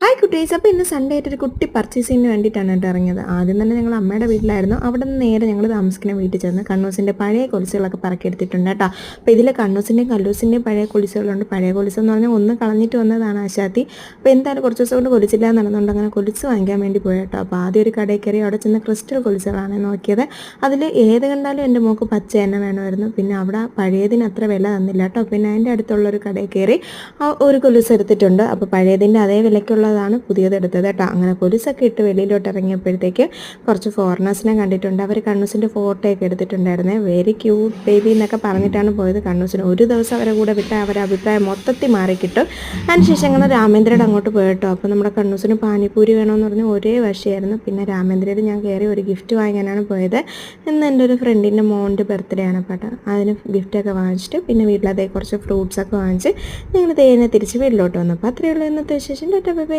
Hi കുട്ടീസ്. അപ്പോൾ ഇന്ന് Sunday ആയിട്ടൊരു കുട്ടി പർച്ചേസിങ്ങിന് വേണ്ടിയിട്ടാണ് കേട്ടോ ഇറങ്ങിയത്. ആദ്യം തന്നെ ഞങ്ങൾ അമ്മയുടെ വീട്ടിലായിരുന്നു. അവിടെ നിന്ന് നേരെ ഞങ്ങൾ താമസിക്കുന്ന വീട്ടിൽ ചെന്ന് കണ്ണൂസിൻ്റെ പഴയ കൊലുസുകളൊക്കെ പറക്കിയെടുത്തിട്ടുണ്ട് കേട്ടോ. അപ്പോൾ ഇതിൽ കണ്ണൂസിൻ്റെയും കല്ലൂസിൻ്റെയും പഴയ കൊലുസുകളുണ്ട്. പഴയ കൊലുസ് എന്ന് പറഞ്ഞാൽ ഒന്ന് കളഞ്ഞിട്ട് വന്നതാണ് ആശാത്തി. അപ്പോൾ എന്തായാലും കുറച്ച് ദിവസം കൊണ്ട് കൊലിച്ചില്ല നടന്നുകൊണ്ട് അങ്ങനെ കൊലുസ് വാങ്ങിക്കാൻ വേണ്ടി പോയി കേട്ടോ. അപ്പോൾ ആദ്യം ഒരു കടയിൽ കയറി അവിടെ ചെന്ന് ക്രിസ്റ്റൽ കൊലുസുകളാണ് നോക്കിയത്. അതിൽ ഏത് കണ്ടാലും എൻ്റെ മോൾക്ക് പച്ച തന്നെ വേണമായിരുന്നു. പിന്നെ അവിടെ പഴയതിന് അത്ര വില തന്നില്ല കേട്ടോ. പിന്നെ അതിൻ്റെ അടുത്തുള്ളൊരു കടയിൽ കയറി ഒരു കൊലുസ് എടുത്തിട്ടുണ്ട്. അപ്പോൾ പഴയതിൻ്റെ അതേ വിലയ്ക്കുള്ളതാണ് പുതിയത് എടുത്തത് കേട്ടോ. അങ്ങനെ കൊലുസൊക്കെ ഇട്ട് വെളിയിലോട്ട് ഇറങ്ങിയപ്പോഴത്തേക്ക് കുറച്ച് ഫോറിനേഴ്സിനെ കണ്ടിട്ടുണ്ട്. അവർ കണ്ണൂസിൻ്റെ ഫോട്ടോയൊക്കെ എടുത്തിട്ടുണ്ടായിരുന്നേ. വെരി ക്യൂട്ട് ബേബി എന്നൊക്കെ പറഞ്ഞിട്ടാണ് പോയത്. കണ്ണൂസിന് ഒരു ദിവസം അവരെ കൂടെ വിട്ടാൽ അവരുടെ അഭിപ്രായം മൊത്തത്തിൽ മാറിക്കിട്ടും. അതിനുശേഷം അങ്ങനെ രാമേന്ദ്രയുടെ അങ്ങോട്ട് പോയിട്ടോ. അപ്പോൾ നമ്മുടെ കണ്ണൂസിന് പാനിപ്പൂരി വേണമെന്ന് പറഞ്ഞ് ഒരേ വശമായിരുന്നു. പിന്നെ രാമേന്ദ്രയിൽ ഞാൻ കയറി ഒരു ഗിഫ്റ്റ് വാങ്ങാനാണ് പോയത്. ഇന്ന് എൻ്റെ ഒരു ഫ്രണ്ടിൻ്റെ മോൻ്റെ ബർത്ത്ഡേ ആണ് കേട്ടോ. അതിന് ഗിഫ്റ്റൊക്കെ വാങ്ങിച്ചിട്ട് പിന്നെ വീട്ടിലതേ കുറച്ച് ഫ്രൂട്ട്സൊക്കെ വാങ്ങിച്ച് ഞങ്ങൾ തേനെ തിരിച്ച് വീട്ടിലോട്ട് വന്നു. അപ്പോൾ അത്രയേ ഉള്ളൂ ഇന്നത്തെ വിശേഷം. Tata bye bye.